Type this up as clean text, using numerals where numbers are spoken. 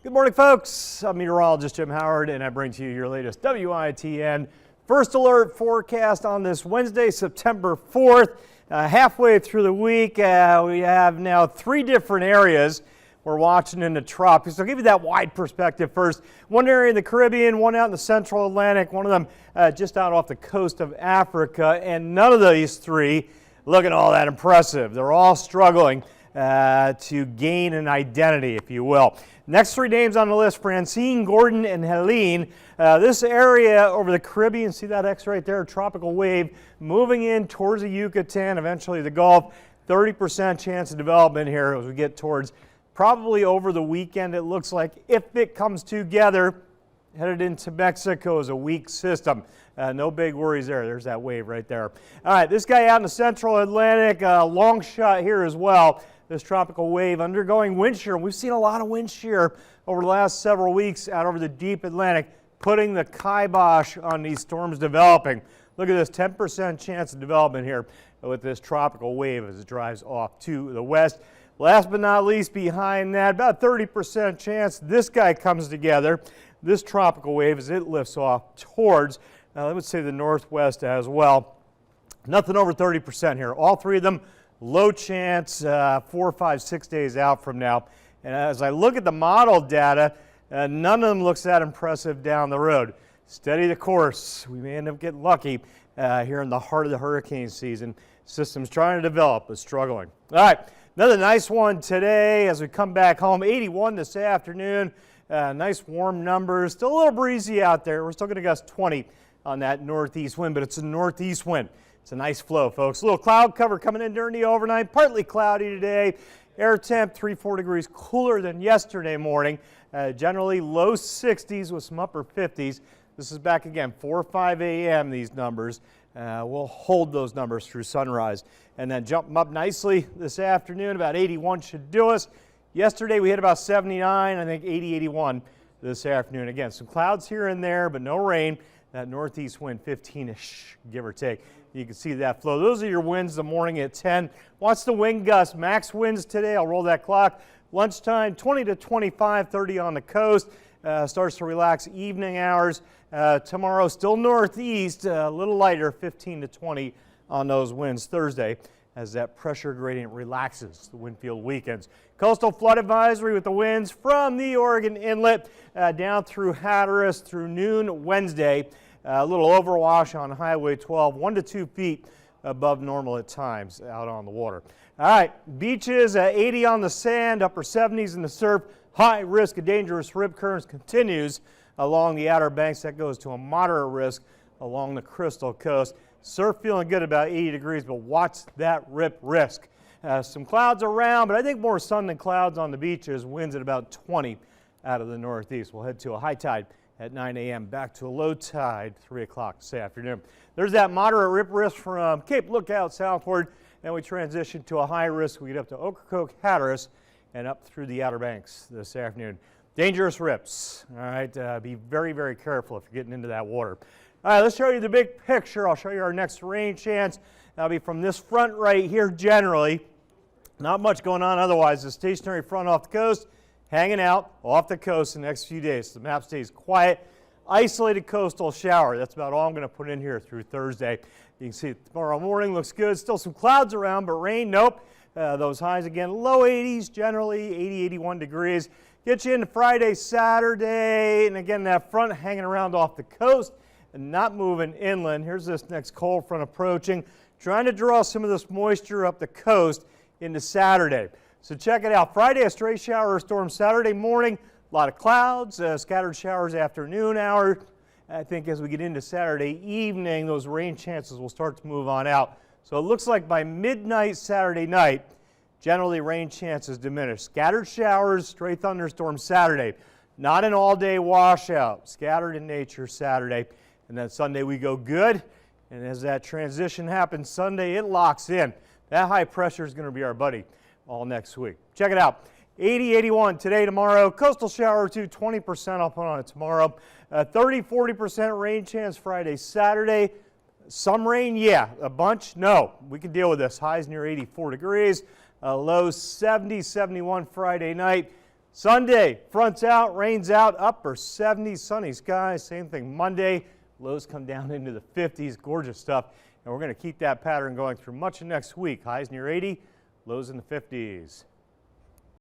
Good morning, folks. I'm meteorologist Jim Howard, and I bring to you your latest WITN First Alert forecast on this Wednesday, September 4th. Halfway through the week, we have now 3 different areas we're watching in the tropics. I'll give you that wide perspective first. One area in the Caribbean, one out in the Central Atlantic, one of them just out off the coast of Africa, and none of these 3 looking all that impressive. They're all struggling to gain an identity, if you will. Next 3 names on the list, Francine, Gordon, and Helene. This area over the Caribbean, see that X right there, tropical wave, moving in towards the Yucatan, eventually the Gulf. 30% chance of development here as we get towards probably over the weekend, it looks like, if it comes together. Headed into Mexico is a weak system. No big worries there. There's that wave right there. All right, this guy out in the Central Atlantic, long shot here as well. This tropical wave undergoing wind shear. We've seen a lot of wind shear over the last several weeks out over the deep Atlantic, putting the kibosh on these storms developing. Look at this 10% chance of development here with this tropical wave as it drives off to the west. Last but not least, behind that, about 30% chance this guy comes together, this tropical wave, as it lifts off towards, I would say, the northwest as well. Nothing over 30% here. All 3 of them, low chance 4, 5, 6 days out from now. And as I look at the model data, none of them looks that impressive down the road. Steady the course. We may end up getting lucky here in the heart of the hurricane season. Systems trying to develop, but struggling. All right, another nice one today as we come back home. 81 this afternoon. Nice warm numbers. Still a little breezy out there. We're still going to gust 20 on that northeast wind, but it's a northeast wind. It's a nice flow, folks. A little cloud cover coming in during the overnight. Partly cloudy today. Air temp 3-4 degrees cooler than yesterday morning. Generally low 60s with some upper 50s. This is back again 4 or 5 a.m. these numbers. We'll hold those numbers through sunrise and then jump them up nicely this afternoon. About 81 should do us. Yesterday we hit about 79. I think 80, 81 this afternoon. Again, some clouds here and there, but no rain. That northeast wind 15-ish, give or take. You can see that flow. Those are your winds the morning at 10. Watch the wind gusts. Max winds today. I'll roll that clock. Lunchtime, 20 to 25, 30 on the coast. Starts to relax evening hours. Tomorrow, still northeast, a little lighter, 15 to 20 on those winds Thursday as that pressure gradient relaxes. The wind field weakens. Coastal flood advisory with the winds from the Oregon Inlet down through Hatteras through noon Wednesday. A little overwash on Highway 12, 1 to 2 feet above normal at times out on the water. All right, beaches, 80 on the sand, upper 70s in the surf. High risk of dangerous rip currents continues along the Outer Banks. That goes to a moderate risk along the Crystal Coast. Surf feeling good about 80 degrees, but watch that rip risk. Some clouds around, but I think more sun than clouds on the beaches. Winds at about 20 out of the northeast. We'll head to a high tide at 9 a.m. back to a low tide 3 o'clock this afternoon. There's that moderate rip risk from Cape Lookout southward. Then we transition to a high risk. We get up to Ocracoke, Hatteras, and up through the Outer Banks this afternoon. Dangerous rips. All right, be very, very careful if you're getting into that water. All right, let's show you the big picture. I'll show you our next rain chance. That'll be from this front right here generally. Not much going on otherwise. The stationary front off the coast, hanging out off the coast the next few days. The map stays quiet. Isolated coastal shower. That's about all I'm going to put in here through Thursday. You can see tomorrow morning looks good. Still some clouds around, but rain, nope. Those highs again, low 80s generally, 80, 81 degrees. Get you into Friday, Saturday, and again that front hanging around off the coast and not moving inland. Here's this next cold front approaching, trying to draw some of this moisture up the coast into Saturday. So check it out. Friday, a stray shower or storm. Saturday morning, a lot of clouds, scattered showers afternoon hour. I think as we get into Saturday evening, those rain chances will start to move on out. So it looks like by midnight Saturday night, generally rain chances diminish. Scattered showers, stray thunderstorms Saturday. Not an all-day washout. Scattered in nature Saturday. And then Sunday we go good. And as that transition happens Sunday, it locks in. That high pressure is going to be our buddy all next week. Check it out. 80, 81 today, tomorrow. Coastal shower or two, 20% I'll put on it tomorrow. 30, 40% rain chance Friday, Saturday. Some rain, yeah. A bunch, no. We can deal with this. Highs near 84 degrees. Low 70, 71 Friday night. Sunday, fronts out, rains out, upper 70s, sunny skies. Same thing Monday. Lows come down into the 50s. Gorgeous stuff. And we're going to keep that pattern going through much of next week. Highs near 80, lows in the 50s.